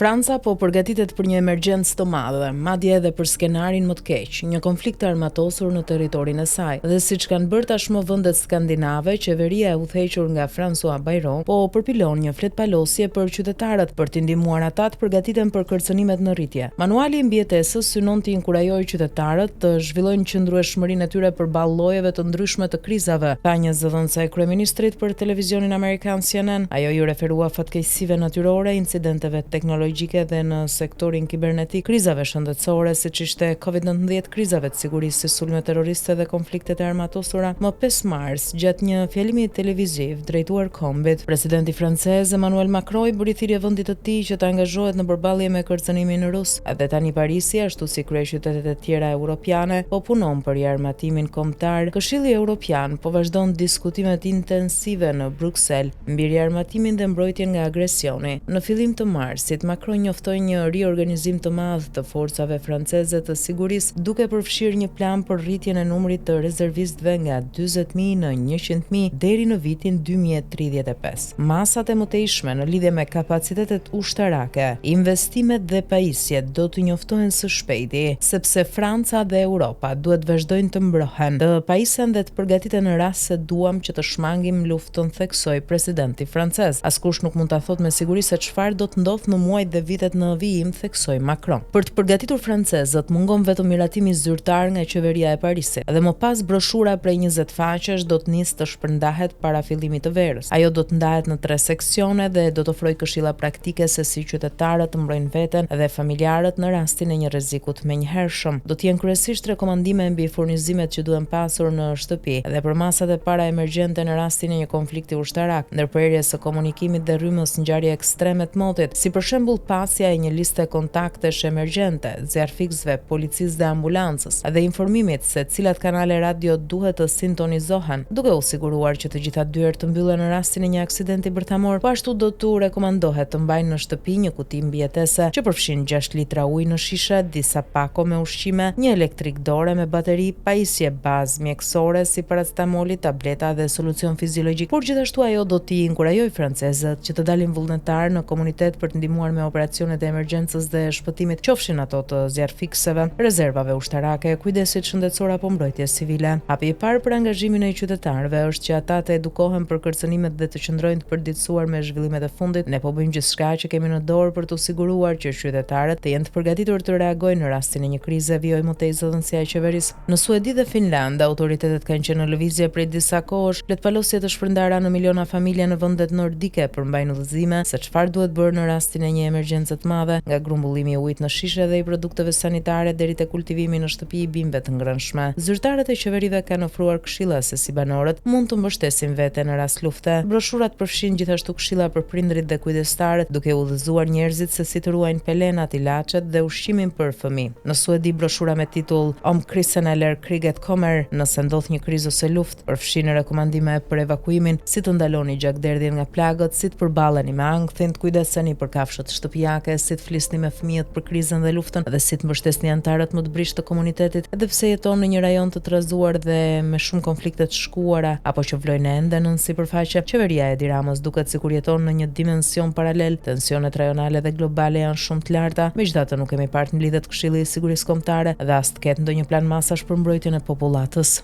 Franca po përgatitet për një emergjencë të madhe, madje edhe për skenarin më të keq, një konflikt armatosur në territorin e saj. Dhe siç kanë bërë tashmë vendet skandinave, qeveria e udhëhequr nga François Bayrou po përpilon një fletpalosje për qytetarët për t'i ndihmuar ata të përgatiten për kërcënimet në rritje. Manuali i mbijetesës synon të inkurajojë qytetarët të zhvillojnë qëndrueshmërinë e tyre përballë llojeve të ndryshme të krizave, tha një zëdhënëse e kryeministrit për televizionin amerikan CNN. Ajo ju referua fatkeqësive natyrore, incidenteve teknologjike dhe në sektorin kibernetik, krizave shëndetësore siç ishte COVID-19, krizave të sigurisë, sulme terroriste dhe konfliktet e armatosura. Më 5 mars, gjatë një fjalimi televiziv drejtuar kombit, presidenti francez Emmanuel Macron bëri thirrje vendit të tij që të angazhohet në përballje me kërcënimin rus. Edhe tani Parisi, ashtu si kryeqytetet e tjera europiane, po punon për armatimin kombëtar. Këshilli Evropian po vazhdon diskutimet intensive në Bruksel mbi riarmatimin dhe mbrojtjen nga agresioni. Në fillim të marsit, Macron njoftoi një riorganizim të madh të forcave franceze të sigurisë, duke përfshirë një plan për rritjen e numrit të rezervistëve nga 40.000 në 100.000 deri në vitin 2035. Masat e mëtejshme në lidhje me kapacitetet ushtarake, investimet dhe pajisjet do të njoftohen së shpejti, sepse Franca dhe Europa duhet vazhdojnë të mbrohen, të pajisen dhe të përgatiten në rast se duam që të shmangim luftën, theksoi presidenti francez. Askush nuk mund ta thotë me siguri se çfarë do të ndodhë në muajt dhe vitet në vijim, theksoi Macron. Për të përgatitur francezët mungon vetëm miratimi zyrtar nga qeveria e Parisit. Dhe më pas broshura prej 20 faqesh do të nisë të shpërndahet para fillimit të verës. Ajo do të ndahet në 3 seksione dhe do të ofrojë këshilla praktike se si qytetarët të mbrojnë veten dhe familjarët në rastin e një rreziku të menjëhershëm. Do të jenë kryesisht rekomandime mbi furnizimet që duhen pasur në shtëpi dhe për masat e para emergjente në rastin e një konflikti ushtarak, ndërprerjes së komunikimit dhe rrymës ngjarje ekstreme të motit, si për shembull pasja e një liste kontaktesh emergjente, zjarfikësve, policisë dhe ambulancës, dhe informimit se cilat kanale radio duhet të sintonizohen, duke u siguruar që të gjitha dyert të mbyllen në rastin e një aksidenti bërthamor. Po ashtu do t'u rekomandohet të mbajnë në shtëpi një kuti mbijetese që përfshin 6 litra ujë në shishe, disa pako me ushqime, një elektrik dore me bateri, pajisje bazë mjekësore si paracetamoli, tableta dhe solucion fiziologjik. Por gjithashtu ajo do t'i inkurajojë francezët që të dalin vullnetar në komunitet për të ndihmuar me operacionet e emergjencës dhe shpëtimit, qofshin ato të zjarfikësve, rezervave ushtarake, kujdesit shëndetësor apo mbrojtjes civile. Hapi i parë për angazhimin e qytetarëve është që ata të edukohen për kërcënimet dhe të qëndrojnë të përditësuar me zhvillimet e fundit. Ne po bëjmë gjithçka që kemi në dorë për t'u siguruar që qytetarët të jenë të përgatitur të reagojnë në rastin e një krize, vijoi më tej zëdhënësia e qeverisë. Në Suedi dhe Finland, autoritetet kanë qenë në lëvizje prej disa kohësh, fletpalosje të shpërndara në miliona familje në vendet nordike për mbajnë udhëzime se çfarë duhet bërë në rastin e një emergjencë të madhe, nga grumbullimi i ujit në shishe dhe i produkteve sanitare deri te kultivimi në shtëpi i bimëve të ngrënshme. Zyrtarët e qeverive kanë ofruar këshilla se si banorët mund të mbështesin veten në rast lufte. Broshurat përfshin gjithashtu këshilla për prindrit dhe kujdestarët, duke udhëzuar njerëzit se si të ruajnë pelenat, ilaçet dhe ushqimin për fëmijë. Në Suedi, broshura me titull Om krisen eller kriget kommer, nëse ndodh një krizë ose luftë, përfshin rekomandime për evakuimin, si të ndaloni gjakderdhjen nga plagët, si të përballeni me ankthin, të kujdeseni për kafshët shtëpiake, si të flisni me fëmijët për krizën dhe luftën dhe si të mbështesni anëtarët më të brishtë të komunitetit, edhe pse jeton në një rajon të trazuar dhe me shumë konflikte të shkuara apo që vlojnë ende nën sipërfaqe. Qeveria e Edi Ramës duket sikur jeton në një dimension paralel. Tensionet rajonale dhe globale janë shumë të larta. Megjithatë nuk kemi parë të mblidhet Këshilli i Sigurisë Kombëtare dhe as të ketë ndonjë plan masash për mbrojtjen e popullatës.